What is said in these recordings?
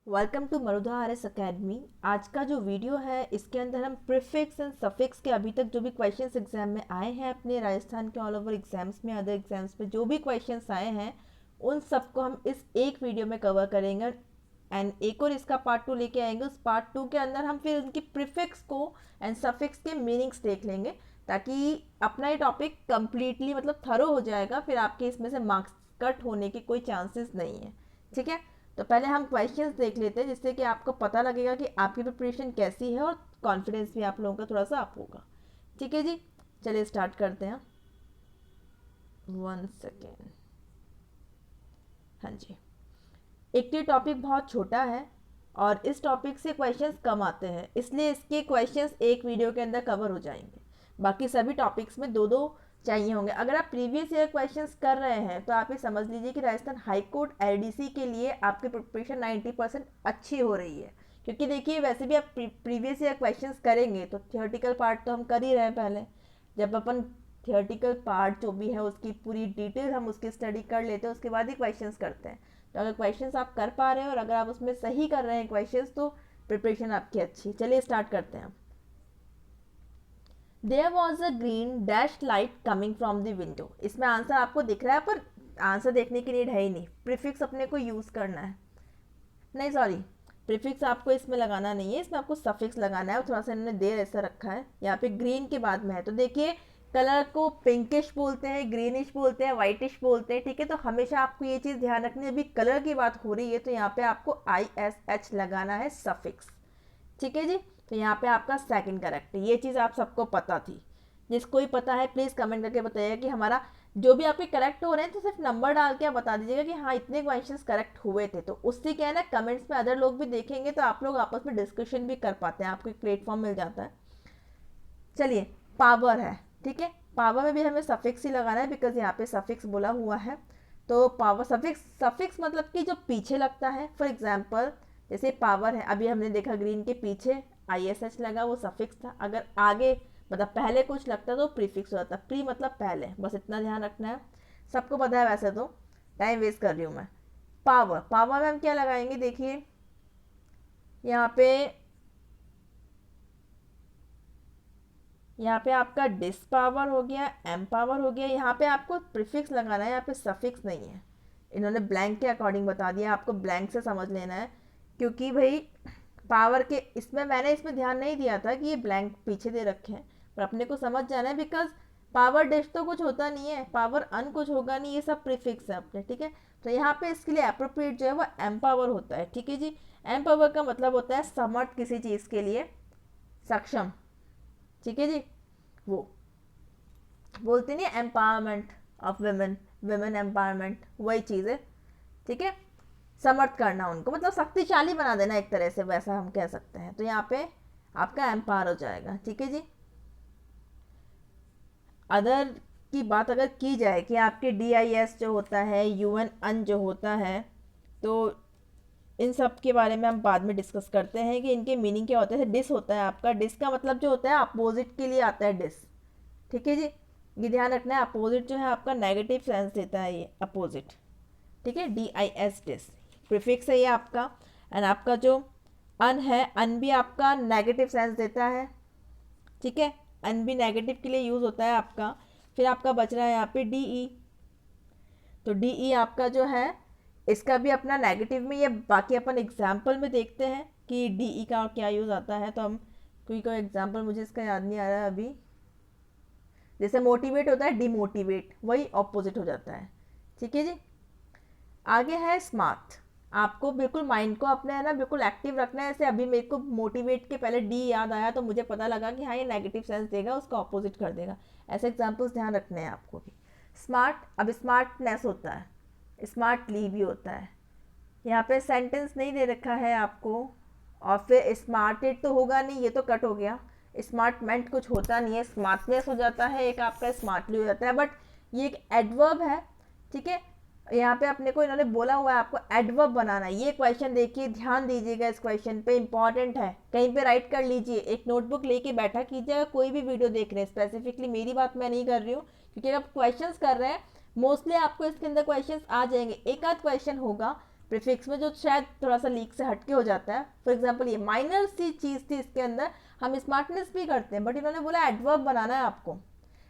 Welcome to Marudha RS academy. आज का जो वीडियो है इसके अंदर हम प्रीफिक्स एंड सफिक्स के अभी तक जो भी क्वेश्चंस एग्जाम में आए हैं अपने राजस्थान के ऑल ओवर एग्जाम्स में, अदर एग्जाम्स में जो भी क्वेश्चंस आए हैं उन सबको हम इस एक वीडियो में कवर करेंगे। एंड एक और इसका पार्ट 2 लेके आएंगे। उस पार्ट 2 के अंदर हम फिर उनकी प्रीफिक्स को एंड सफिक्स के मीनिंग्स देख लेंगे, ताकि अपना ये टॉपिक कम्प्लीटली मतलब थरो हो जाएगा। फिर आपके इसमें से मार्क्स कट होने के कोई चांसेस नहीं है। ठीक है, तो पहले हम क्वेश्चंस देख लेते हैं, जिससे कि आपको पता लगेगा कि आपकी प्रिपरेशन कैसी है और कॉन्फिडेंस भी आप लोगों का थोड़ा सा अप होगा। ठीक है जी, चलिए स्टार्ट करते हैं। 1 सेकेंड। हाँ जी, एक तो ये टॉपिक बहुत छोटा है और इस टॉपिक से क्वेश्चंस कम आते हैं, इसलिए इसके क्वेश्चंस एक वीडियो के अंदर कवर हो जाएंगे। बाकी सभी टॉपिक्स में दो दो चाहिए होंगे। अगर आप प्रीवियस ईयर क्वेश्चंस कर रहे हैं तो आप ये समझ लीजिए कि राजस्थान हाई कोर्ट एलडीसी के लिए आपकी प्रिपरेशन 90% अच्छी हो रही है। क्योंकि देखिए, वैसे भी आप प्रीवियस ईयर क्वेश्चंस करेंगे तो थियोरटिकल पार्ट तो हम कर ही रहे हैं पहले। जब अपन थियोरटिकल पार्ट जो भी है उसकी पूरी डिटेल हम उसकी स्टडी कर लेते हैं, उसके बाद ही क्वेश्चंस करते हैं। तो अगर क्वेश्चंस आप कर पा रहे हैं और अगर आप उसमें सही कर रहे हैं क्वेश्चंस, तो प्रिपरेशन आपकी अच्छी। चलिए स्टार्ट करते हैं। There was a green dash light coming from the window. इसमें आंसर आपको दिख रहा है, पर आंसर देखने की नीड है ही नहीं। प्रीफिक्स अपने को यूज़ करना है, नहीं सॉरी, प्रीफिक्स आपको इसमें लगाना नहीं है, इसमें आपको सफिक्स लगाना है। थोड़ा सा इन्होंने देर ऐसा रखा है, यहाँ पे ग्रीन के बाद में है। तो देखिए, कलर को पिंकिश बोलते हैं, ग्रीनिश बोलते हैं, वाइटिश बोलते हैं। ठीक है, तो हमेशा आपको ये चीज़ ध्यान रखनी है। अभी कलर की बात हो रही है तो यहाँ पे आपको ISH लगाना है, सफिक्स। ठीक है जी, तो यहाँ पे आपका सेकंड करेक्ट है। ये चीज़ आप सबको पता थी। जिसको ही पता है प्लीज़ कमेंट करके बताइएगा कि हमारा जो भी आपके करेक्ट हो रहे हैं, तो सिर्फ नंबर डाल के आप बता दीजिएगा कि हाँ इतने क्वेश्चंस करेक्ट हुए थे। तो उससे क्या है ना, कमेंट्स में अदर लोग भी देखेंगे तो आप लोग आपस में डिस्कशन भी कर पाते हैं, आपको एक प्लेटफॉर्म मिल जाता है। चलिए, पावर है। ठीक है, पावर में भी हमें सफिक्स ही लगाना है, बिकॉज यहाँ पे सफिक्स बोला हुआ है। तो पावर सफिक्स, सफिक्स मतलब कि जो पीछे लगता है। फॉर एग्जाम्पल जैसे पावर है, अभी हमने देखा ग्रीन के पीछे ISH लगा, वो सफिक्स था। अगर आगे मतलब पहले कुछ लगता तो प्रीफिक्स होता। प्री मतलब पहले, बस इतना ध्यान रखना है। सबको पता है वैसे तो, टाइम वेस्ट कर रही हूँ मैं। पावर, पावर में हम क्या लगाएंगे, देखिए यहाँ पे आपका डिस पावर हो गया, एम पावर हो गया। यहाँ पे आपको प्रीफिक्स लगाना है, यहाँ पे सफिक्स नहीं है। इन्होंने ब्लैंक के अकॉर्डिंग बता दिया, आपको ब्लैंक से समझ लेना है। क्योंकि भाई पावर के इसमें मैंने इसमें ध्यान नहीं दिया था कि ये ब्लैंक पीछे दे रखे हैं, पर अपने को समझ जाना है। बिकॉज पावर डिश तो कुछ होता नहीं है, पावर अन कुछ होगा नहीं, ये सब प्रीफिक्स है अपने। ठीक है, तो यहाँ पे इसके लिए अप्रोप्रिएट जो है वो एम पावर होता है। ठीक है जी, एम पावर का मतलब होता है समर्थ, किसी चीज़ के लिए सक्षम। ठीक है जी, वो बोलते नहीं empowerment of women, women empowerment, वही चीज़ है। ठीक है, समर्थ करना उनको, मतलब शक्तिशाली बना देना एक तरह से, वैसा हम कह सकते हैं। तो यहाँ पे आपका एम्पावर हो जाएगा। ठीक है जी, अदर की बात अगर की जाए कि आपके DIS जो होता है, UN अन जो होता है, तो इन सब के बारे में हम बाद में डिस्कस करते हैं कि इनके मीनिंग क्या होते हैं। डिस होता है आपका, डिस का मतलब जो होता है अपोजिट के लिए आता है डिस। ठीक है जी, ये ध्यान रखना है। अपोजिट जो है आपका नेगेटिव सेंस देता है, ये अपोजिट। ठीक है, DIS डिस प्रीफिक्स है ये आपका। एंड आपका जो अन है, अन भी आपका नेगेटिव सेंस देता है। ठीक है, अन भी नेगेटिव के लिए यूज़ होता है आपका। फिर आपका बच रहा है यहाँ पे DE। तो DE आपका जो है, इसका भी अपना नेगेटिव में, ये बाकी अपन एग्जाम्पल में देखते हैं कि DE का क्या यूज़ आता है। तो हम कोई एग्जाम्पल मुझे इसका याद नहीं आ रहा है अभी। जैसे मोटिवेट होता है, डिमोटिवेट, वही ऑपोजिट हो जाता है। ठीक है जी, आगे है स्मार्ट। आपको बिल्कुल माइंड को अपने है ना बिल्कुल एक्टिव रखना है। ऐसे अभी मेरे को मोटिवेट के पहले D याद आया तो मुझे पता लगा कि हाँ ये नेगेटिव सेंस देगा, उसका ऑपोजिट कर देगा। ऐसे एग्जाम्पल्स ध्यान रखने हैं आपको भी। स्मार्ट, अब स्मार्टनेस होता है, स्मार्टली भी होता है। यहाँ पे सेंटेंस नहीं दे रखा है आपको। और फिर स्मार्टेड तो होगा नहीं, ये तो कट हो गया। स्मार्टमेंट कुछ होता नहीं है, स्मार्टनेस हो जाता है एक आपका, स्मार्टली हो जाता है। बट ये एक एडवर्ब है। ठीक है, यहाँ पे अपने को इन्होंने बोला हुआ है आपको एडवर्ब बनाना है। ये क्वेश्चन देखिए, ध्यान दीजिएगा, इस क्वेश्चन पे इंपॉर्टेंट है, कहीं पे राइट कर लीजिए, एक नोटबुक लेके बैठा कीजिएगा। कोई भी वीडियो देख रहे हैं, स्पेसिफिकली मेरी बात मैं नहीं कर रही हूँ, क्योंकि आप क्वेश्चंस कर रहे हैं मोस्टली आपको इसके अंदर क्वेश्चंस आ जाएंगे। एक आध क्वेश्चन होगा प्रीफिक्स में जो शायद थोड़ा सा लीक से हटके हो जाता है। फॉर एग्जांपल ये माइनर सी चीज़ थी इसके अंदर, हम स्मार्टनेस भी करते हैं, बट इन्होंने बोला एडवर्ब बनाना है आपको।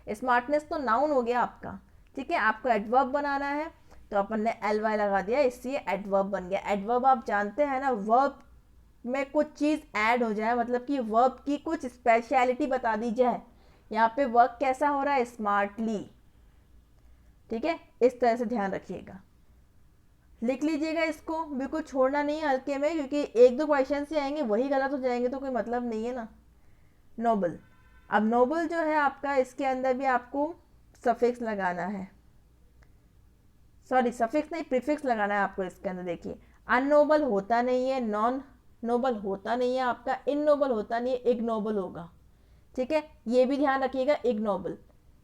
स्मार्टनेस तो नाउन हो गया आपका, ठीक है, आपको एडवर्ब बनाना है, तो अपन ने एल वाई लगा दिया, इसलिए एडवर्ब बन गया। एडवर्ब आप जानते हैं ना, वर्ब में कुछ चीज़ ऐड हो जाए, मतलब कि वर्ब की कुछ स्पेशलिटी बता दी जाए। यहाँ पे वर्क कैसा हो रहा है, स्मार्टली, ठीक है, इस तरह से ध्यान रखिएगा। लिख लीजिएगा, इसको बिल्कुल छोड़ना नहीं है हल्के में, क्योंकि एक दो क्वेश्चन से आएंगे वही गलत हो जाएंगे तो कोई मतलब नहीं है ना। नोबल, अब नोबल जो है आपका, इसके अंदर भी आपको सफिक्स लगाना है, सॉरी सफिक्स नहीं, प्रीफिक्स लगाना है आपको इसके अंदर। देखिए अननोबल होता नहीं है, नॉन नोबल होता नहीं है आपका, इननोबल होता नहीं है, इग्नोबल होगा, ठीक है, ये भी ध्यान रखिएगा, इग्नोबल,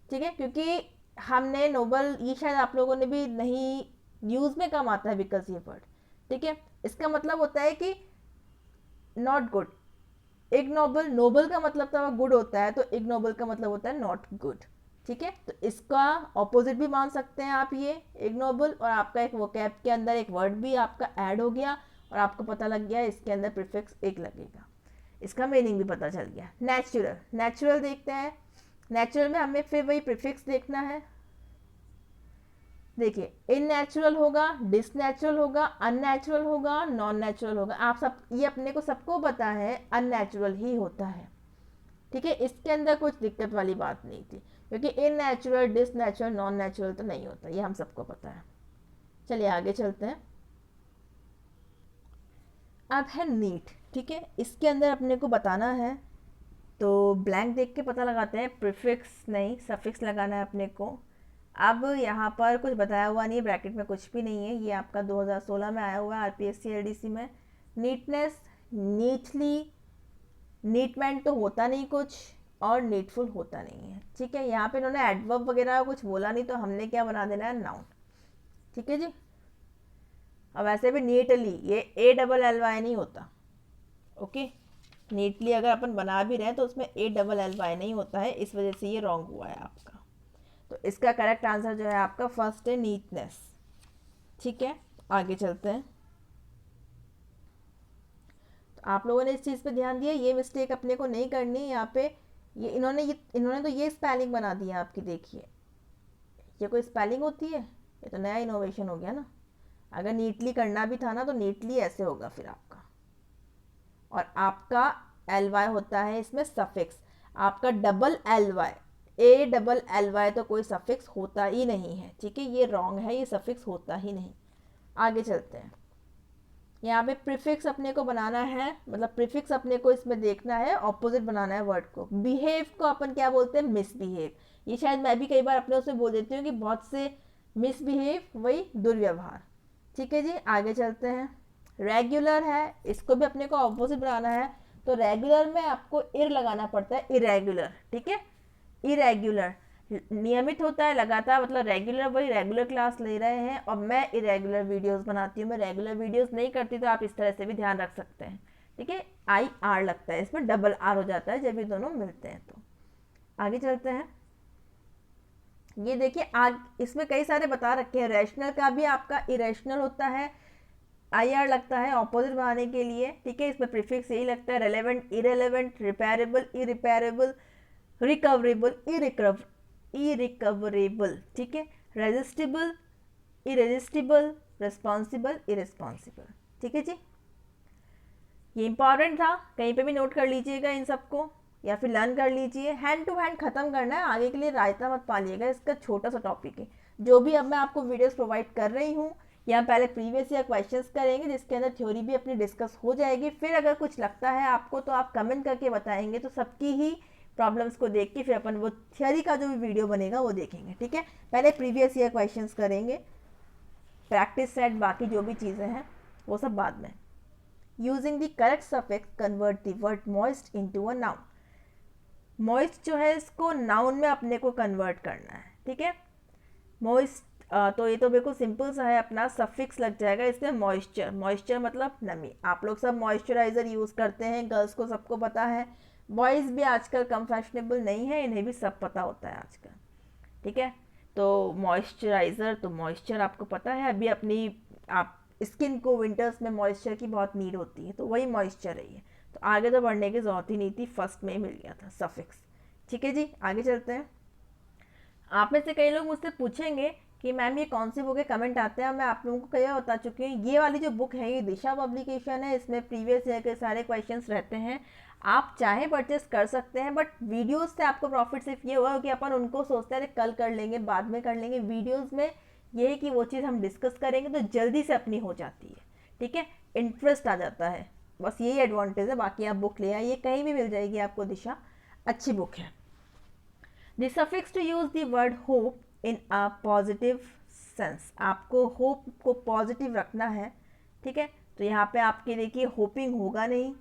ठीक है, क्योंकि हमने नोबल ये शायद आप लोगों ने भी नहीं, यूज में कम आता है बिकॉज ये वर्ड, ठीक है, इसका मतलब होता है कि नॉट गुड। इग्नोबल, नोबल का मतलब तो गुड होता है, तो इग्नोबल का मतलब होता है नॉट गुड, ठीक है, तो इसका ऑपोजिट भी मान सकते हैं आप ये इग्नोबल, और आपका एक वोकैब के अंदर एक वर्ड भी आपका ऐड हो गया और आपको पता लग गया इसके अंदर प्रीफिक्स एक लगेगा, इसका मीनिंग भी पता चल गया। नेचुरल, नेचुरल देखते हैं, नेचुरल में हमें फिर वही प्रीफिक्स देखना है। देखिए इननेचुरल होगा, डिसनेचुरल होगा, अननेचुरल होगा, नॉन नेचुरल होगा। आप सब ये अपने को सबको पता है अननेचुरल ही होता है, ठीक है, इसके अंदर कुछ दिक्कत वाली बात नहीं थी, क्योंकि इननेचुरल, डिसनेचुरल, नॉन नेचुरल तो नहीं होता, ये हम सबको पता है। चलिए आगे चलते हैं। अब है नीट, ठीक है, इसके अंदर अपने को बताना है, तो ब्लैंक देख के पता लगाते हैं, प्रीफिक्स नहीं सफिक्स लगाना है अपने को। अब यहाँ पर कुछ बताया हुआ नहीं है, ब्रैकेट में कुछ भी नहीं है, ये आपका 2016 में आया हुआ है आरपीएससी एलडीसी में। नीटनेस, नीटली, नीटमेंट तो होता नहीं कुछ, और नीडफुल होता नहीं है, ठीक है, यहाँ पे इन्होंने एडवर्ब वगैरह कुछ बोला नहीं, तो हमने क्या बना देना है, नाउन, ठीक है जी। अब वैसे भी नीटली ये ALLY नहीं होता, ओके, नीटली अगर अपन बना भी रहे हैं तो उसमें ALLY नहीं होता है, इस वजह से ये रॉन्ग हुआ है आपका। तो इसका करेक्ट आंसर जो है आपका फर्स्ट है, नीटनेस, ठीक है। आगे चलते हैं। तो आप लोगों ने इस चीज़ पे ध्यान दिया, ये मिस्टेक अपने को नहीं करनी है यहाँ पे। ये इन्होंने तो ये स्पेलिंग बना दी है आपकी, देखिए ये कोई स्पेलिंग होती है, ये तो नया इनोवेशन हो गया ना। अगर नीटली करना भी था ना, तो नीटली ऐसे होगा फिर आपका, और आपका LY होता है इसमें सफिक्स, आपका DLLY, ALLY तो कोई सफिक्स होता ही नहीं है, ठीक है, ये रॉन्ग है, ये सफिक्स होता ही नहीं। आगे चलते हैं। यहाँ पे प्रीफिक्स अपने को बनाना है, मतलब प्रीफिक्स अपने को इसमें देखना है, ऑपोजिट बनाना है वर्ड को। बिहेव को अपन क्या बोलते हैं, मिसबिहेव, ये शायद मैं भी कई बार अपने उसमें बोल देती हूँ कि बहुत से मिसबिहेव वही दुर्व्यवहार, ठीक है जी। आगे चलते हैं। रेगुलर है, इसको भी अपने को ऑपोजिट बनाना है, तो रेगुलर में आपको इर लगाना पड़ता है, इरेगुलर, ठीक है, इरेगुलर नियमित होता है, लगातार, मतलब रेगुलर, वही रेगुलर क्लास ले रहे हैं, और मैं इरेगुलर वीडियोस बनाती हूँ, मैं रेगुलर वीडियोस नहीं करती, तो आप इस तरह से भी ध्यान रख सकते हैं, ठीक है। IR लगता है इसमें, DR हो जाता है जब ये दोनों मिलते हैं। तो आगे चलते हैं। ये देखिए आज इसमें कई सारे बता रखे हैं, रैशनल का भी आपका इरेशनल होता है, IR लगता है ऑपोजिट बनाने के लिए, ठीक है, इसमें प्रीफिक्स यही लगता है, relevant, irrelevant, repairable, irreparable, recoverable, irrecoverable, ठीक है, रेजिस्टिबल, इरेजिस्टिबल, रिस्पॉन्सिबल, इरिस्पॉन्सिबल, ठीक है जी। ये इंपॉर्टेंट था, कहीं पे भी नोट कर लीजिएगा इन सबको, या फिर लर्न कर लीजिए। हैंड टू हैंड खत्म करना है, आगे के लिए रायता मत पालिएगा, इसका छोटा सा टॉपिक है। जो भी अब मैं आपको वीडियोस प्रोवाइड कर रही हूँ, यहाँ पहले प्रीवियस ईयर क्वेश्चंस करेंगे, जिसके अंदर थ्योरी भी अपनी डिस्कस हो जाएगी, फिर अगर कुछ लगता है आपको तो आप कमेंट करके बताएंगे, तो सबकी ही प्रॉब्लम्स को देख के फिर अपन वो थ्योरी का जो भी वीडियो बनेगा वो देखेंगे, ठीक है। पहले प्रीवियस ईयर क्वेश्चंस करेंगे, प्रैक्टिस सेट, बाकी जो भी चीज़ें हैं वो सब बाद में। Using the correct suffix convert the word moist into a noun. Moist जो है इसको नाउन में अपने को कन्वर्ट करना है, ठीक है। मॉइस्ट, तो ये तो बिल्कुल सिंपल सा है, अपना सफिक्स लग जाएगा इसमें, मॉइस्चर, मॉइस्चर मतलब नमी। आप लोग सब मॉइस्चराइजर यूज़ करते हैं, गर्ल्स को सबको पता है, बॉयज़ भी आजकल कम फैशनेबल नहीं है, इन्हें भी सब पता होता है आजकल, ठीक है। तो मॉइस्चराइज़र, तो मॉइस्चर आपको पता है, अभी अपनी आप स्किन को विंटर्स में मॉइस्चर की बहुत नीड होती है, तो वही मॉइस्चर है ये। तो आगे तो बढ़ने की ज़रूरत ही नहीं थी, फर्स्ट में ही मिल गया था सफिक्स। ठीक है जी, आगे चलते हैं। आप में से कई लोग मुझसे पूछेंगे कि मैम ये कौन सी बुक है, कमेंट आते हैं। मैं आप लोगों को कई बार बता चुकी हूँ, ये वाली जो बुक है ये दिशा पब्लिकेशन है, इसमें प्रीवियस ईयर के सारे क्वेश्चंस रहते हैं। आप चाहे परचेस कर सकते हैं, बट वीडियोस से आपको प्रॉफिट सिर्फ ये हुआ कि अपन उनको सोचते हैं कल कर लेंगे, बाद में कर लेंगे। वीडियोस में ये है कि वो चीज़ हम डिस्कस करेंगे तो जल्दी से अपनी हो जाती है। ठीक है, इंटरेस्ट आ जाता है, बस यही एडवांटेज है। बाकी आप बुक ले आइए, कहीं भी मिल जाएगी आपको, दिशा अच्छी बुक है। The suffix to use the word hope in a positive sense, आपको hope को पॉजिटिव रखना है। ठीक है, तो यहाँ पे आपके देखिए होपिंग होगा नहीं,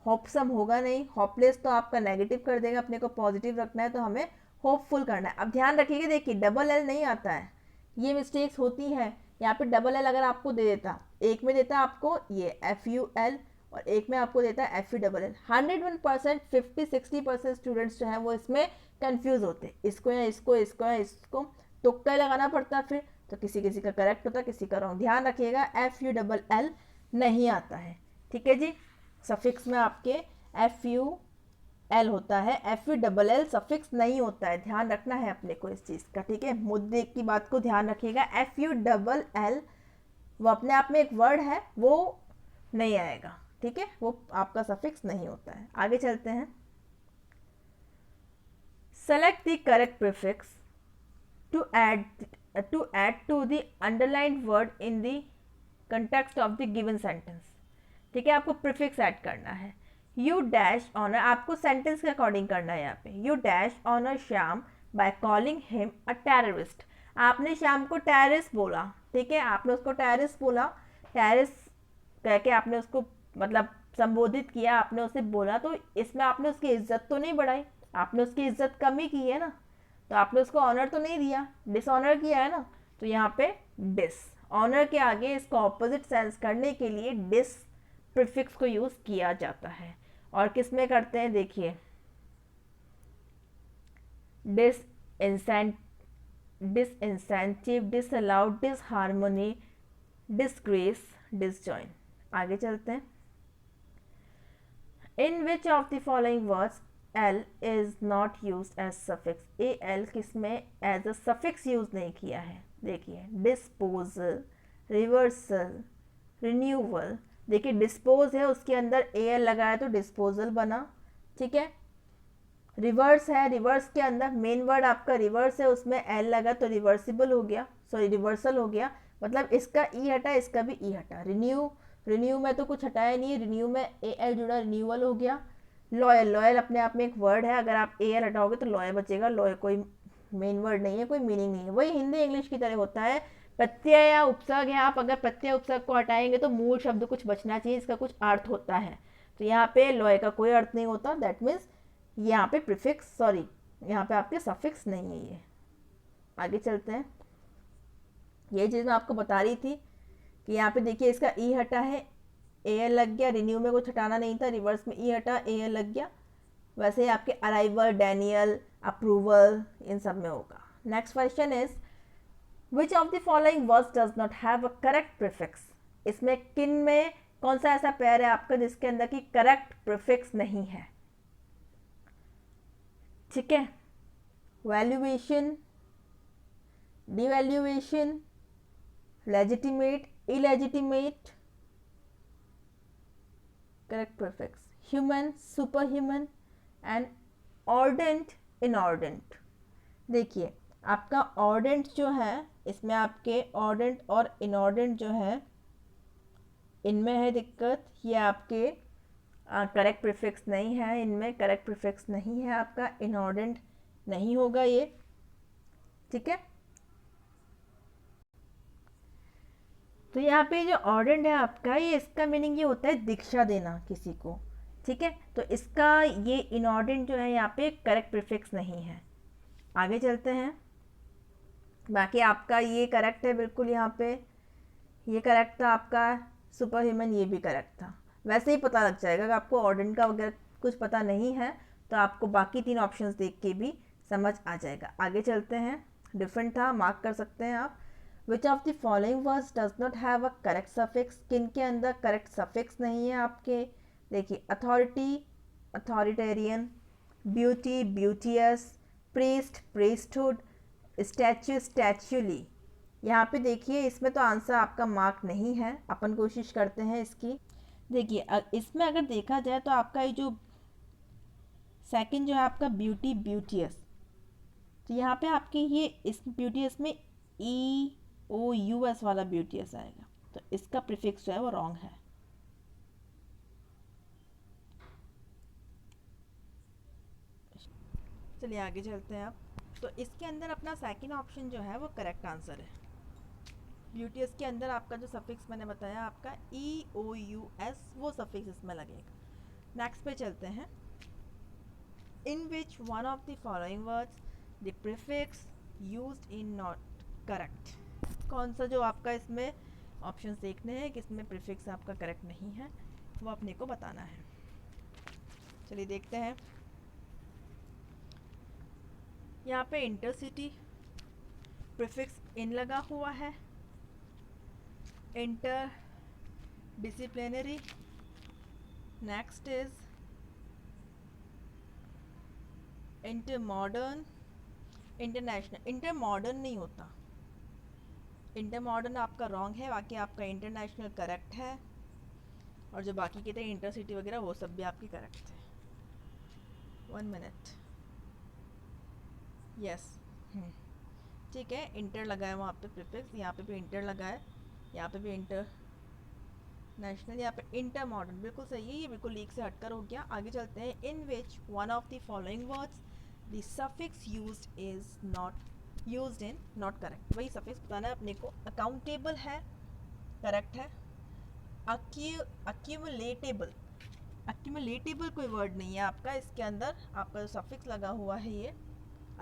होपसम होगा नहीं, होपलेस तो आपका नेगेटिव कर देगा, अपने को पॉजिटिव रखना है तो हमें होपफुल करना है। अब ध्यान रखिएगा, देखिए डबल एल नहीं आता है, ये मिस्टेक्स होती हैं। यहाँ पे डबल एल अगर आपको दे देता, एक में देता आपको ये FUL और एक में आपको देता है FULL, 101% 50-60% स्टूडेंट्स जो हैं वो इसमें कंफ्यूज होते, इसको या इसको, इसको या इसको तुक्का लगाना पड़ता फिर, तो किसी किसी का करेक्ट होता, किसी का रॉन्ग। ध्यान रखिएगा FULL नहीं आता है। ठीक है जी, सफिक्स में आपके FUL होता है, FULL सफिक्स नहीं होता है, ध्यान रखना है अपने को इस चीज़ का। ठीक है, मुद्दे की बात को ध्यान रखिएगा, FULL वो अपने आप में एक वर्ड है, वो नहीं आएगा। ठीक है, वो आपका सफिक्स नहीं होता है। आगे चलते हैं। Select the correct prefix to add to the underlined word in the context of the given sentence। ठीक है, आपको प्रीफिक्स ऐड करना है। यू डैश ऑनर, आपको सेंटेंस के अकॉर्डिंग करना है यहाँ पे। You dash honour Shyam by calling him a terrorist. आपने श्याम को टेररिस्ट बोला, ठीक है, आपने उसको टेररिस्ट बोला, टेररिस्ट कह के आपने उसको मतलब संबोधित किया, आपने उसे बोला, तो इसमें आपने उसकी इज्जत तो नहीं बढ़ाई, आपने उसकी इज्जत कम ही की है ना, तो आपने उसको ऑनर तो नहीं दिया, डिसऑनर किया है ना। तो यहाँ पे डिस, ऑनर के आगे इसको ऑपोजिट सेंस करने के लिए डिस प्रीफिक्स को यूज किया जाता है। और किस में करते हैं, देखिए disincentive, disallowed, disharmony, disgrace, disjoin. आगे चलते हैं। In which of the following words L is not used as suffix, AL किसमें एज अ सफिक्स यूज नहीं किया है। देखिए डिस्पोजल, रिवर्सल, रिन्यूअल। देखिए डिस्पोज है, उसके अंदर AL लगाया तो डिस्पोजल बना। ठीक है, रिवर्स है, रिवर्स के अंदर मेन वर्ड आपका रिवर्स है, उसमें L लगा तो रिवर्सिबल हो गया, सॉरी रिवर्सल हो गया, मतलब इसका E हटा, इसका भी E हटा। रिन्यू, रिन्यू में तो कुछ हटाया नहीं है, रिन्यू में AL जुड़ा, रिन्यूअल हो गया। लॉयल, लॉयल अपने आप में एक वर्ड है, अगर आप AL हटाओगे तो लॉय बचेगा, लॉय कोई मेन वर्ड नहीं है, कोई मीनिंग नहीं है, वही हिंदी इंग्लिश की तरह होता है। प्रत्यय या उपसर्ग है, आप अगर प्रत्यय उपसर्ग को हटाएंगे तो मूल शब्द कुछ बचना चाहिए, इसका कुछ अर्थ होता है। तो यहाँ पे लॉय का कोई अर्थ नहीं होता, दैट मीन्स यहाँ पे प्रीफिक्स, सॉरी यहाँ पे आपके सफिक्स नहीं है ये। आगे चलते हैं। ये चीज़ मैं आपको बता रही थी कि यहाँ पे देखिए इसका ई हटा है, AL लग गया, रिन्यू में कुछ हटाना नहीं था, रिवर्स में ई हटा, AL लग गया। वैसे ही आपके अराइवल, डैनियल, अप्रूवल, इन सब में होगा। Next question is which of the following words does not have a correct prefix. इसमें किन में कौन सा ऐसा पेयर है आपका जिसके अंदर की करेक्ट प्रीफिक्स नहीं है। ठीक है, valuation, devaluation, legitimate, illegitimate, correct prefix human, super human and ardent, inardent. देखिए आपका ऑर्डेंट जो है, इसमें आपके ऑर्डेंट और इनऑर्डेंट जो है इनमें है दिक्कत, ये आपके करेक्ट प्रीफिक्स नहीं है, इनमें करेक्ट प्रीफिक्स नहीं है, आपका इनऑर्डेंट नहीं होगा ये। ठीक है, तो यहाँ पे जो ऑर्डेंट है आपका, ये इसका मीनिंग ये होता है दीक्षा देना किसी को। ठीक है, तो इसका ये इनऑर्डेंट जो है यहाँ पे करेक्ट प्रीफिक्स नहीं है। आगे चलते हैं। बाकी आपका ये करेक्ट है बिल्कुल, यहाँ पे ये करेक्ट था आपका, सुपर ह्यूमन ये भी करेक्ट था। वैसे ही पता लग जाएगा, अगर आपको ऑर्डेंट का वगैरह कुछ पता नहीं है तो आपको बाकी 3 ऑप्शंस देख के भी समझ आ जाएगा। आगे चलते हैं, डिफरेंट था, मार्क कर सकते हैं आप। Which of the following words does not have a correct suffix, किन के अंदर करेक्ट सफिक्स नहीं है आपके। देखिए authority authoritarian, beauty beauteous, priest priesthood, statue statuely. यहाँ पे देखिए इसमें तो आंसर आपका मार्क नहीं है, अपन कोशिश करते हैं इसकी। देखिए इसमें अगर देखा जाए तो आपका ये जो सेकंड जो है आपका ब्यूटी ब्यूटियस, तो यहाँ पे आपके ये इस ब्यूटियस में EOUS वाला ब्यूटियस आएगा, तो इसका प्रीफिक्स जो है वो रॉन्ग है। चलिए आगे चलते हैं अब। तो इसके अंदर अपना सेकंड ऑप्शन जो है वो करेक्ट आंसर है। ब्यूटियस के अंदर आपका जो सफिक्स मैंने बताया आपका EOUS, वो सफिक्स इसमें लगेगा। नेक्स्ट पे चलते हैं। In which one of the following words the prefix used in not correct, कौन सा जो आपका इसमें ऑप्शन देखने हैं कि इसमें प्रीफिक्स आपका करेक्ट नहीं है, वो अपने को बताना है। चलिए देखते हैं। यहाँ पे इंटरसिटी प्रीफिक्स इन लगा हुआ है। Inter disciplinary, next is inter modern, international. Inter modern नहीं होता, इंटर मॉडर्न आपका रॉन्ग है, बाकी आपका इंटरनेशनल करेक्ट है, और जो बाकी के थे इंटरसिटी वगैरह वो सब भी आपके करेक्ट थे। 1 मिनट, यस ठीक है, इंटर लगा है वहाँ पे प्रीफिक्स, यहाँ पे भी इंटर लगा है, यहाँ पे भी इंटर नेशनल, यहाँ पे इंटर मॉडर्न, बिल्कुल सही है, ये बिल्कुल लीक से हटकर हो गया। आगे चलते हैं। In which one of the following words the suffix used is not used in not correct, वही सफिक्स बताना है अपने को। अकाउंटेबल है, करेक्ट है। अक्यूमुलेटेबल, अक्यूमुलेटेबल कोई वर्ड नहीं है आपका, इसके अंदर आपका जो सफिक्स लगा हुआ है ये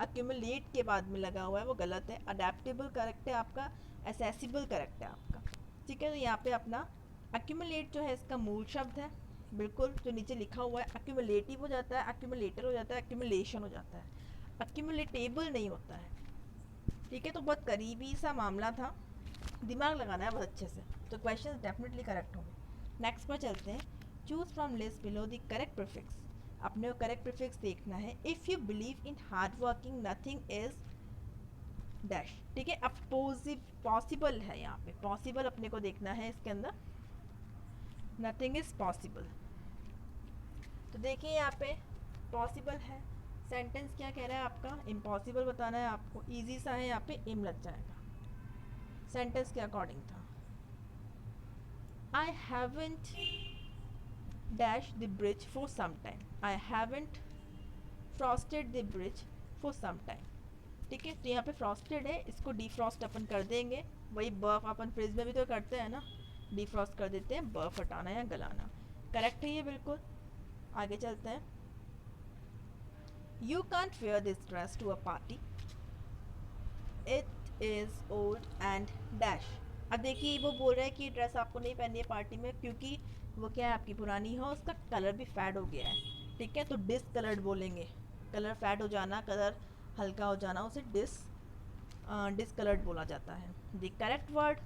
अक्यूमुलेट के बाद में लगा हुआ है, वो गलत है। अडेप्टेबल करेक्ट है आपका, एसेसिबल करेक्ट है आपका, ठीक है। तो यहाँ पे अपना अक्यूमुलेट जो है इसका मूल शब्द है, बिल्कुल जो नीचे लिखा हुआ है, अक्यूमुलेटिव हो जाता है, अक्यूमुलेटर हो जाता है, अक्यूमुलेशन हो जाता है, अक्यूमुलेटेबल नहीं होता है, ठीक है। तो बहुत करीबी सा मामला था, दिमाग लगाना है बहुत अच्छे से, तो क्वेश्चन डेफिनेटली करेक्ट होंगे। नेक्स्ट पर चलते हैं। Choose from list below the correct prefix, अपने को करेक्ट प्रीफिक्स देखना है। If you believe in hard working nothing is dash, ठीक है। अब पॉसिबल है, यहाँ पे पॉसिबल अपने को देखना है इसके अंदर, नथिंग इज पॉसिबल। तो देखिए यहाँ पे पॉसिबल है, सेंटेंस क्या कह रहा है आपका, इम्पॉसिबल बताना है आपको, इजी सा है, यहाँ पे इम लग जाएगा। सेंटेंस के अकॉर्डिंग था, I haven't dash the bridge for some time, I haven't frosted the bridge for some time, ठीक है। तो यहाँ पे फ्रॉस्टेड है, इसको डिफ्रॉस्ट अपन कर देंगे, वही बर्फ अपन फ्रिज में भी तो करते हैं ना, डिफ्रॉस्ट कर देते हैं, बर्फ हटाना या गलाना, करेक्ट है ये बिल्कुल। आगे चलते हैं। You can't wear this dress to a party, it is old and dash. अब देखिए वो बोल रहा है कि ड्रेस आपको नहीं पहननी है पार्टी में, क्योंकि वो क्या है आपकी पुरानी है, उसका कलर भी फैड हो गया है, ठीक है। तो डिसकलर्ड बोलेंगे, कलर फैड हो जाना, कलर हल्का हो जाना, उसे डिसकलर्ड बोला जाता है। The correct word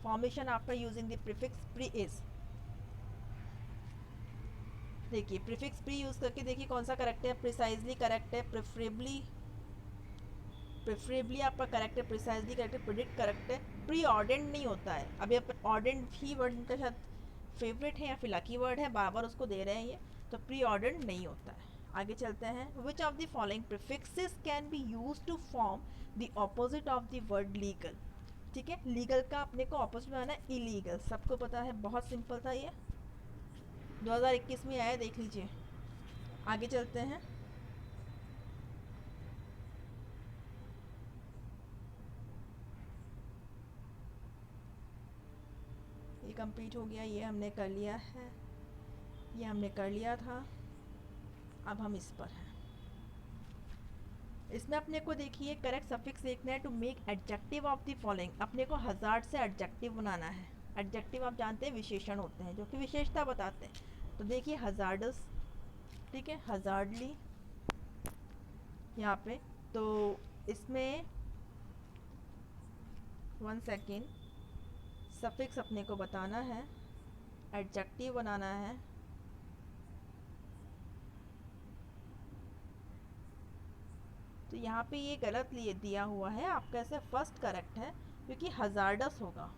formation after using the prefix pre is, देखिए प्रीफिक्स प्री यूज करके देखिए कौन सा करेक्ट है, प्रिसाइजली करेक्ट है, प्रेफरेबली आपका करेक्ट है, प्रिसाइजली करेक्ट है, प्रिडिक्ट करेक्ट है, प्री ऑर्डेंड नहीं होता है। अभी आप ऑर्डेंड ही वर्ड इनका शायद फेवरेट है या फिर लकी वर्ड है, बार बार उसको दे रहे हैं ये, तो प्री ऑर्डेंड नहीं होता है। आगे चलते हैं। Which of the following prefixes can be use to form the opposite of the word legal, ठीक है। लीगल का अपने को ऑपोजिट बनाना है इलीगल, सबको पता है, बहुत सिंपल था ये, 2021 में आया, देख लीजिए। आगे चलते हैं। ये कंप्लीट हो गया, ये हमने कर लिया है, ये हमने कर लिया था, अब हम इस पर हैं। इसमें अपने को देखिए करेक्ट सफिक्स देखना है। To make adjective of the following, अपने को हजार्ड से एडजेक्टिव बनाना है। एडजेक्टिव आप जानते हैं विशेषण होते हैं जो कि विशेषता बताते हैं। तो देखिए हजार्डस, ठीक है, हजार्डली यहाँ पे, तो इसमें 1 सेकेंड, सफिक्स अपने को बताना है, एडजेक्टिव बनाना है। तो यहाँ पे ये गलत लिए दिया हुआ है, आपका ऐसे फर्स्ट करेक्ट है क्योंकि हजार्डस होगा,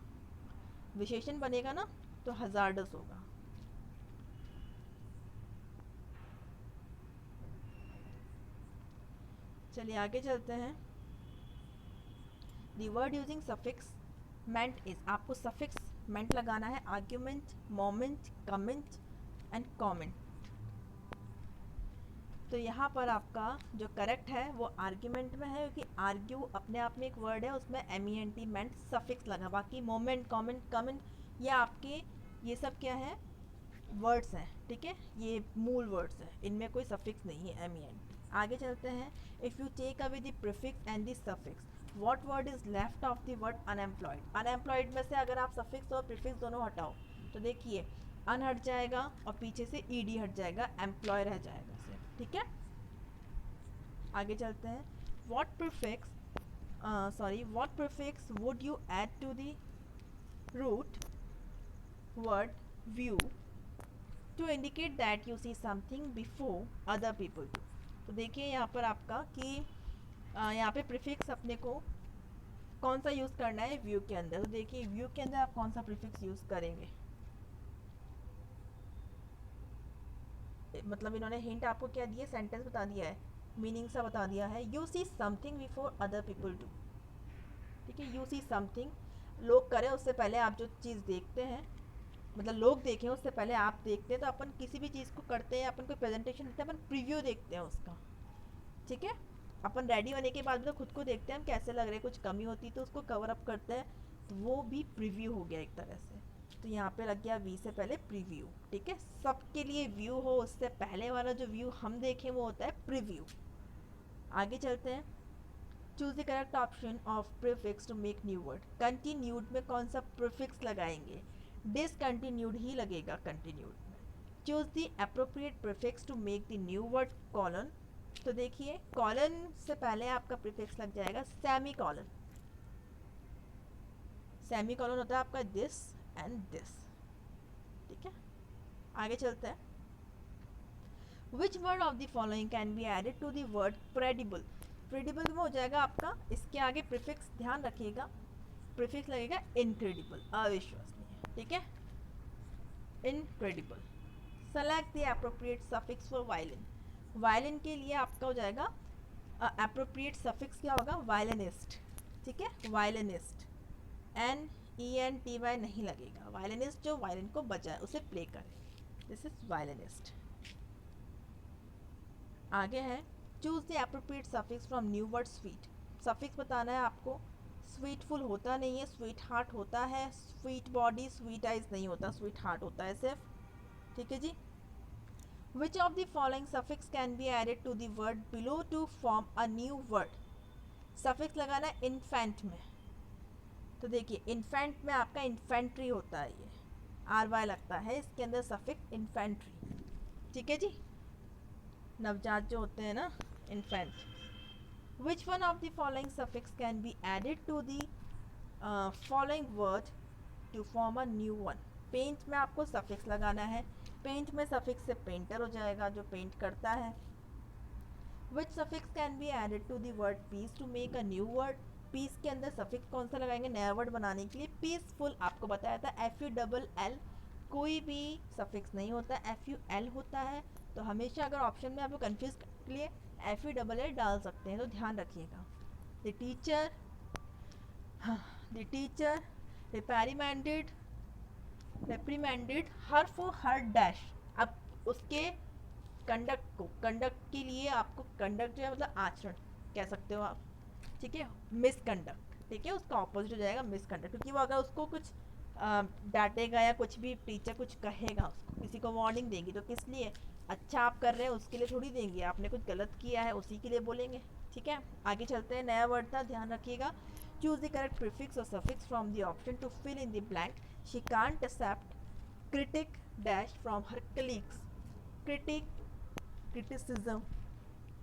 विशेषण बनेगा ना तो हजार्डस होगा। चलिए आगे चलते हैं। The word using suffix meant is, आपको सफिक्स मेंट लगाना है argument, moment, comment and comment. तो यहाँ पर आपका जो करेक्ट है वो आर्ग्यूमेंट में है, क्योंकि आर्ग्यू अपने आप में एक वर्ड है, उसमें MENT मेंट सफिक्स लगा। बाकी मोमेंट, कमेंट, कमेंट ये आपके ये सब क्या है, वर्ड्स हैं, ठीक है, ये मूल वर्ड्स हैं, इनमें कोई सफिक्स नहीं है MENT। आगे चलते हैं। If you take away the prefix and the suffix, what word is left of the word unemployed. Unemployed में से अगर आप सफिक्स और प्रीफिक्स दोनों हटाओ तो देखिए अन हट जाएगा और पीछे से ED हट जाएगा, एम्प्लॉय रह जाएगा सिर्फ, ठीक है। आगे चलते हैं। What prefix would you add to the root word view to indicate that you see something before other people do. तो देखिए यहाँ पर आपका कि यहाँ पे प्रीफिक्स अपने को कौन सा यूज़ करना है व्यू के अंदर। तो देखिए व्यू के अंदर आप कौन सा प्रीफिक्स यूज़ करेंगे, मतलब इन्होंने हिंट आपको क्या दिया, सेंटेंस बता दिया है, मीनिंग सा बता दिया है। You see something before other people do, ठीक है। यू सी समथिंग, लोग करें उससे पहले आप जो चीज़ देखते हैं, मतलब लोग देखें उससे पहले आप देखते हैं। तो अपन किसी भी चीज़ को करते हैं, अपन कोई प्रेजेंटेशन देते हैं, अपन प्रीव्यू देखते हैं उसका, ठीक है। अपन रेडी होने के बाद भी तो खुद को देखते हैं हम कैसे लग रहे हैं, कुछ कमी होती तो उसको कवर अप करते हैं, तो वो भी प्रीव्यू हो गया एक तरह से। तो यहाँ पे लग गया वी से पहले प्रीव्यू, ठीक है। सबके लिए व्यू हो, उससे पहले वाला जो व्यू हम देखें वो होता है प्रीव्यू। आगे चलते हैं। Choose the correct option of prefix to make new word. Continued में कौन सा प्रीफिक्स लगाएंगे, डिसकंटिन्यूड ही लगेगा कंटिन्यूड में। Choose the appropriate prefix to make the new word colon. तो देखिए कॉलन से पहले आपका प्रीफिक्स लग जाएगा सेमी कॉलन। सेमी कॉलन होता है आपका दिस एंड दिस, ठीक है। आगे चलते हैं। Which word of the following can be added to the word credible. Credible में हो जाएगा आपका, इसके आगे प्रीफिक्स ध्यान रखिएगा, प्रीफिक्स लगेगा इनक्रेडिबल, अविश्वसनीय, ठीक है, incredible. Select the appropriate suffix for violin. Violin के लिए आपका हो जाएगा एप्रोप्रिएट सफिक्स क्या होगा, वायलिनिस्ट, ठीक है, वायलिनिस्ट। NENTY नहीं लगेगा, वायलिनिस्ट जो वायलिन को बजाए उसे प्ले करे, दिस इज वायलिनिस्ट। आगे है choose the appropriate suffix from new word sweet. Suffix बताना है आपको, स्वीटफुल होता नहीं है, स्वीट हार्ट होता है, स्वीट बॉडी, स्वीट आइज नहीं होता, स्वीट हार्ट होता है सिर्फ, ठीक है जी। Which of the following suffix can be added to the word below to form a new word? Suffix लगाना है infant में, तो देखिए infant में आपका infantry होता है, ये RY लगता है इसके अंदर suffix infantry, ठीक है जी, नवजात जो होते हैं ना, infant। Which one of the following suffix can be added to the following word to form a new one? पेंट में आपको सफिक्स लगाना है, पेंट में सफिक्स से पेंटर हो जाएगा जो पेंट करता है। Which suffix can be added to the word piece to make a new word. Piece के अंदर सफिक्स कौन सा लगाएंगे नया वर्ड बनाने के लिए, पीसफुल आपको बताया था FULL, कोई भी सफिक्स नहीं होता, FUL होता है। तो हमेशा अगर ऑप्शन में आपको कन्फ्यूज के लिए FULL डाल सकते हैं, तो ध्यान रखिएगा। The teacher reprimanded her for her dash. अब उसके कंडक्ट के लिए आपको कंडक्ट जो है मतलब आचरण कह सकते हो आप, ठीक है, मिसकंडक्ट, ठीक है, उसका ऑपोजिट हो जाएगा मिसकंडक्ट। क्योंकि वो अगर उसको कुछ डांटेगा या कुछ भी टीचर कुछ कहेगा, उसको किसी को वार्निंग देगी, तो किस लिए, अच्छा आप कर रहे हैं उसके लिए थोड़ी देंगे, आपने कुछ गलत किया है उसी के लिए बोलेंगे, ठीक है। आगे चलते हैं, नया वर्ड था, ध्यान रखिएगा। चूज द करेक्ट प्रीफिक्स और suffix from the option to fill in the blank. She can't accept critic dash from her colleagues। Criticism,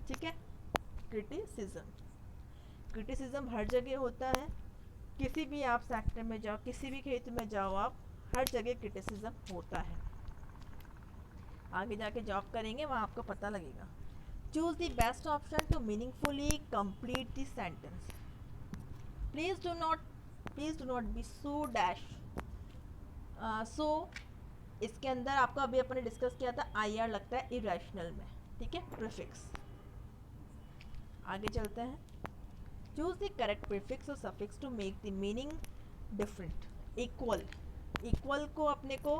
ठीक है, क्रिटिसिज्म हर जगह होता है, किसी भी आप सेक्टर में जाओ, किसी भी क्षेत्र में जाओ आप, हर जगह क्रिटिसिज्म होता है। आगे जाके जॉब करेंगे वहाँ आपको पता लगेगा। Choose the best option to meaningfully complete the sentence. Please do not be so dash. So इसके अंदर आपको अभी अपने डिस्कस किया था आई आर लगता है इरेशनल में, ठीक है, प्रीफिक्स। आगे चलते हैं। चूज द करेक्ट प्रीफिक्स और suffix to make the meaning different. Equal, equal को अपने को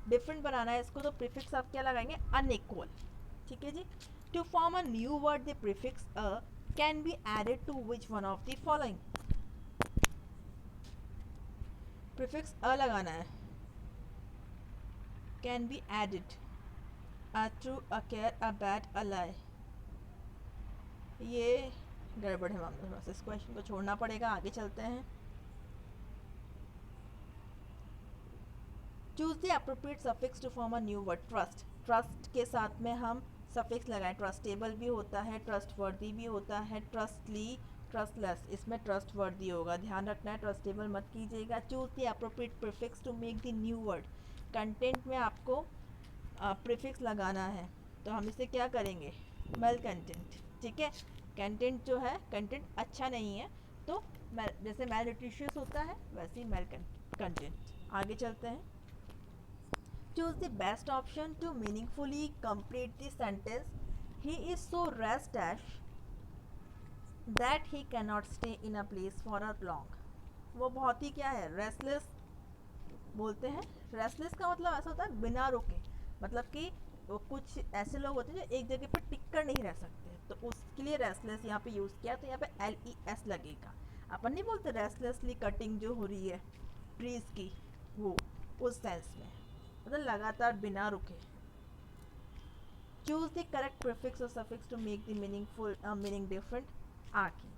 डिफरेंट बनाना है इसको, तो प्रीफिक्स आप क्या लगाएंगे, अनइक्वल, ठीक है जी। To form a new word the prefix a can be added to which one of the following. Prefix a लगाना है, can be added, a true, a care, a bad, a lie. ये गड़बड़ है मामला, थोड़ा सा इस क्वेश्चन को छोड़ना पड़ेगा। आगे चलते हैं। Choose the appropriate suffix to form a new word. Trust, trust के साथ में हम सफिक्स लगाएं। ट्रस्टेबल भी होता है, ट्रस्टवर्दी भी होता है, ट्रस्टली, ट्रस्टलेस, इसमें ट्रस्टवर्दी होगा, ध्यान रखना है, ट्रस्टेबल मत कीजिएगा। Choose the appropriate prefix to make the new word. Content में आपको प्रीफिक्स लगाना है, तो हम इसे क्या करेंगे, मेल कंटेंट, ठीक है। कंटेंट जो है, कंटेंट अच्छा नहीं है तो जैसे मेल न्यूट्रिशियस होता है वैसे ही मेल कंटेंट। आगे चलते हैं। Choose the best option to meaningfully complete the sentence. He is so rest dash that he cannot stay in a place for a long. वो बहुत ही क्या है, रेस्टलेस बोलते हैं। रेस्टलेस का मतलब ऐसा होता है बिना रुके, मतलब कि वो कुछ ऐसे लोग होते हैं जो एक जगह पर टिक कर नहीं रह सकते, तो उसके लिए रेस्टलेस यहाँ पे यूज़ किया, तो यहाँ पे LES लगेगा। अपन नहीं बोलते रेस्टलेसली कटिंग जो हो रही है ट्रीज की, वो उस सेंस में, मतलब लगातार बिना रुके। चूज द करेक्ट प्रीफिक्स और suffix to make the meaningful meaning different. आर्की,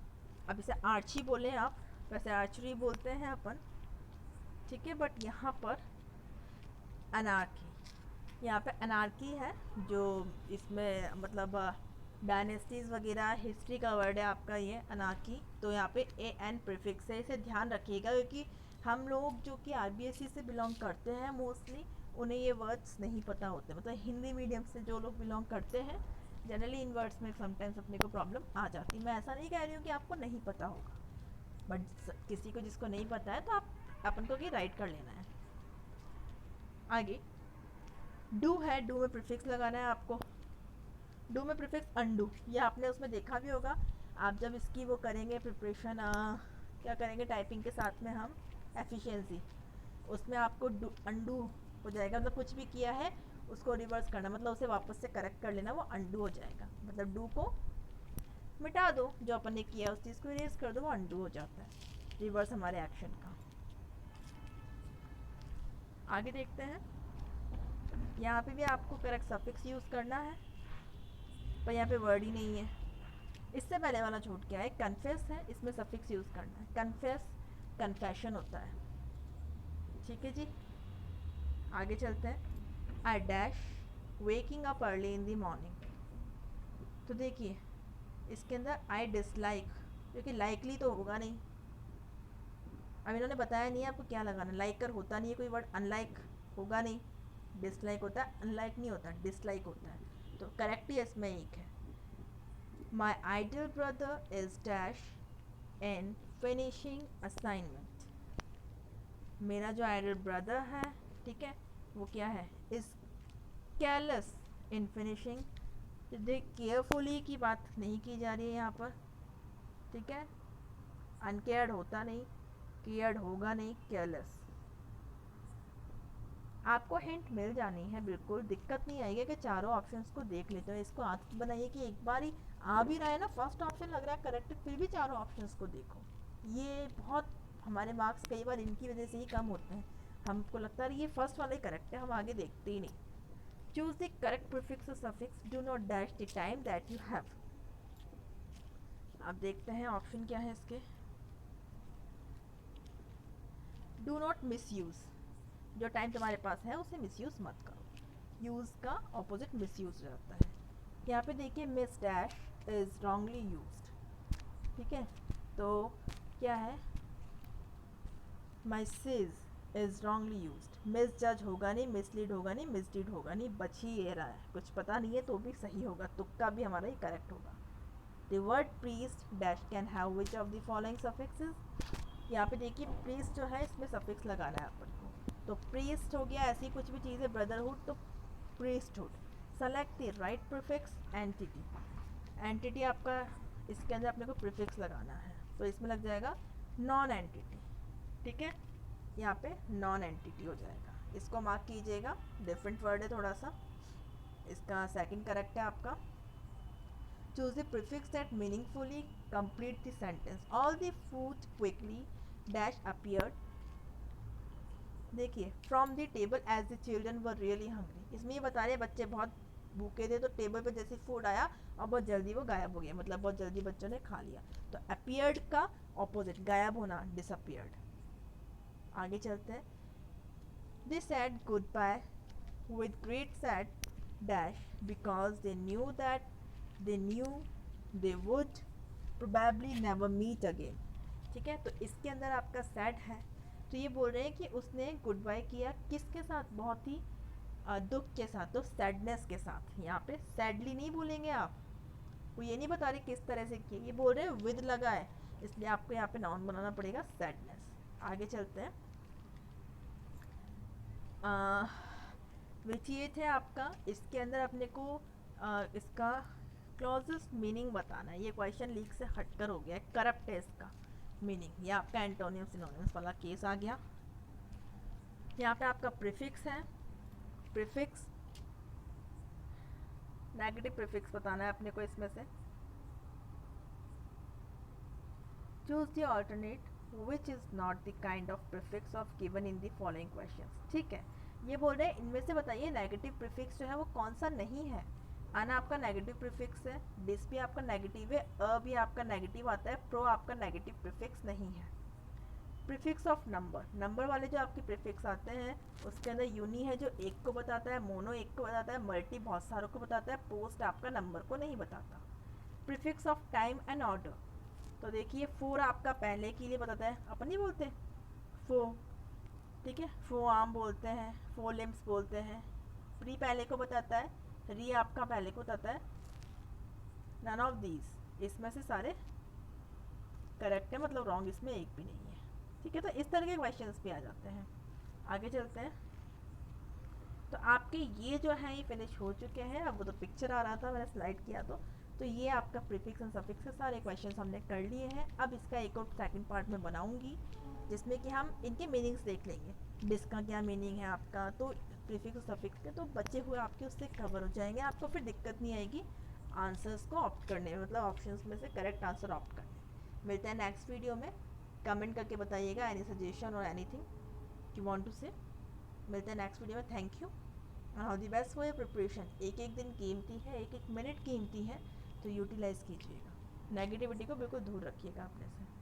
अब इसे आर्ची बोले आप, वैसे आर्चरी बोलते हैं अपन, ठीक है, बट यहाँ पर अनार्की, यहाँ पे अनार्की है जो इसमें मतलब डायनेस्टीज़ वगैरह हिस्ट्री का वर्ड है आपका ये अनार्की, तो यहाँ पे AN प्रीफिक्स है, इसे ध्यान रखिएगा, क्योंकि हम लोग जो कि RBSE से बिलोंग करते हैं मोस्टली उन्हें ये वर्ड्स नहीं पता होते, मतलब हिंदी मीडियम से जो लोग बिलोंग करते हैं जनरली इन वर्ड्स में समटाइम्स अपने को प्रॉब्लम आ जाती है। मैं ऐसा नहीं कह रही हूँ कि आपको नहीं पता होगा, बट किसी को जिसको नहीं पता है तो आप अपन को कि राइट कर लेना है। आगे डू है, डू में प्रीफिक्स लगाना है आपको। डू में प्रीफिक्स अनडू, ये आपने उसमें देखा भी होगा, आप जब इसकी वो करेंगे प्रिपरेशन, क्या करेंगे टाइपिंग के साथ में हम एफिशिएंसी, उसमें आपको अनडू हो जाएगा, मतलब कुछ भी किया है उसको रिवर्स करना, मतलब उसे वापस से करेक्ट कर लेना, वो अनडू हो जाएगा, मतलब डू को मिटा दो, जो अपन ने किया उस चीज़ को इरेज कर दो, वो अनडू हो जाता है, रिवर्स हमारे एक्शन का। आगे देखते हैं। यहाँ पे भी आपको करेक्ट सफिक्स यूज़ करना है, पर यहाँ पे वर्ड ही नहीं है। इससे पहले वाला छूट गया है, कन्फेस है, इसमें सफिक्स यूज़ करना है। कन्फेस कन्फेशन होता है, ठीक है जी। आगे चलते हैं। I dash waking up early in the morning, तो देखिए इसके अंदर आई डिसलाइक, क्योंकि लाइकली तो होगा नहीं, अब इन्होंने बताया नहीं है आपको क्या लगाना, लाइक कर होता नहीं है कोई वर्ड, अनलाइक होगा नहीं, डिसलाइक होता है, अनलाइक नहीं होता, डिसलाइक होता है, तो करेक्ट ही इसमें एक है। My idle brother is dash in finishing assignment, मेरा जो आइडल ब्रदर है, ठीक है, वो क्या है, इज केयरलेस इन फिनिशिंग, तो देख केयरफुली की बात नहीं की जा रही है यहाँ पर, ठीक है, अनकेयर्ड होता नहीं, केयर्ड होगा नहीं, केयरलेस। आपको हिंट मिल जानी है, बिल्कुल दिक्कत नहीं आएगी कि चारों ऑप्शंस को देख लेते हो, इसको आदत बनाइए कि एक बार ही आ भी रहा है ना, फर्स्ट ऑप्शन लग रहा है करेक्ट, फिर भी चारों ऑप्शंस को देखो। ये बहुत हमारे मार्क्स कई बार इनकी वजह से ही कम होते हैं, हमको लगता है ये फर्स्ट वाला ही करेक्ट है, हम आगे देखते ही नहीं। चूज द करेक्ट प्रीफिक्स और suffix, do not dash the time that you have. अब देखते हैं ऑप्शन क्या है इसके। डू नॉट मिस यूज़, जो टाइम तुम्हारे पास है उसे मिसयूज़ मत करो, यूज़ का ऑपोजिट मिसयूज़ रहता है। यहाँ पे देखिए miss dash is wrongly used, ठीक है, तो क्या है, misuse is wrongly used, misjudge होगा नहीं, मिसलीड होगा नहीं, मिसडीड होगा नहीं, बच ही ये रहा है, कुछ पता नहीं है तो भी सही होगा, तुक्का भी हमारा ही करेक्ट होगा। The word priest dash can have which of the following suffixes. यहाँ पे देखिए प्रीस्ट जो है इसमें सफिक्स लगाना है अपन को, तो प्रीस्ट हो गया, ऐसी कुछ भी चीज़ है ब्रदरहुड तो priesthood. Select the right prefix entity, entity आपका इसके अंदर अपने को प्रीफिक्स लगाना है, तो इसमें लग जाएगा नॉन एंटिटी, ठीक है, यहाँ पे नॉन एंटिटी हो जाएगा, इसको मार्क कीजिएगा, डिफरेंट वर्ड है थोड़ा सा। इसका सेकंड करेक्ट है आपका, choose the prefix that meaningfully complete the sentence, all the food quickly dash appeared, देखिए from the table as the children were really hungry, इसमें ये बता रहे बच्चे बहुत भूखे थे तो टेबल पे जैसे फूड आया और बहुत जल्दी वो गायब हो गया, मतलब बहुत जल्दी बच्चों ने खा लिया, तो अपीयर्ड का ऑपोजिट गायब होना, डिसअपीयर्ड। आगे चलते हैं, they said good bye with great sad dash because they knew they would probably never meet again, ठीक है, तो इसके अंदर आपका सैड है, तो ये बोल रहे हैं कि उसने गुड बाय किया किसके साथ, बहुत ही दुख के साथ, तो सैडनेस के साथ, यहाँ पे सैडली नहीं बोलेंगे आप, वो ये नहीं बता रहे किस तरह से किया, ये बोल रहे हैं विद लगा है, इसलिए आपको यहाँ पे नाउन बनाना पड़ेगा सैडनेस। आगे चलते हैं, विच ये थे आपका, इसके अंदर अपने को इसका क्लॉजेस्ट मीनिंग बताना है, ये क्वेश्चन लीक से हटकर हो गया है, करप्ट है इसका मीनिंग, ये आपका एंटोनियम सिनोनिम्स वाला केस आ गया। यहाँ पे आपका प्रीफिक्स है, प्रीफिक्स नेगेटिव प्रीफिक्स बताना है अपने को इसमें से, choose the alternate which is not the kind of prefix of given in the following questions, ठीक है, ये बोल रहे हैं इनमें से बताइए नेगेटिव प्रीफिक्स जो है वो कौन सा नहीं है, आना आपका नेगेटिव प्रीफिक्स है, डिस भी आपका नेगेटिव है, अ भी आपका नेगेटिव आता है, प्रो आपका नेगेटिव प्रीफिक्स नहीं है। प्रीफिक्स ऑफ नंबर, नंबर वाले जो आपके प्रीफिक्स आते हैं उसके अंदर यूनी है जो एक को बताता है, मोनो एक को बताता है, मल्टी बहुत सारों को बताता है, पोस्ट आपका नंबर को नहीं बताता। Prefix of time and order, तो देखिए फोर आपका पहले के लिए बताता है, अपन नहीं बोलते फो, ठीक है, फो आम बोलते हैं, फो लिम्स बोलते हैं, प्री पहले को बताता है, री आपका पहले को बताता है, नन ऑफ दीज, इसमें से सारे करेक्ट है, मतलब रॉन्ग इसमें एक भी नहीं है, ठीक है, तो इस तरह के क्वेश्चंस भी आ जाते हैं। आगे चलते हैं, तो आपके ये जो है ये फिनिश हो चुके हैं, अब वो तो पिक्चर आ रहा था मैंने स्लाइड किया तो ये आपका प्रीफिक्स एंड सफिक्स के सारे क्वेश्चंस हमने कर लिए हैं। अब इसका एक और सेकंड पार्ट में बनाऊंगी जिसमें कि हम इनके मीनिंग्स देख लेंगे, डिस का क्या मीनिंग है आपका, तो प्रीफिक्स और सफिक्स के तो बचे हुए आपके उससे कवर हो जाएंगे, आपको फिर दिक्कत नहीं आएगी आंसर्स को ऑप्ट करने में, मतलब ऑप्शंस में से करेक्ट आंसर ऑप्ट करने में। मिलते हैं नेक्स्ट वीडियो में, कमेंट करके बताइएगा एनी सजेशन और एनीथिंग यू वांट टू से। मिलते हैं नेक्स्ट वीडियो में, thank you, all the best for your preparation. एक एक दिन कीमती है, एक एक मिनट कीमती है, तो यूटिलाइज़ कीजिएगा, नेगेटिविटी को बिल्कुल दूर रखिएगा अपने से।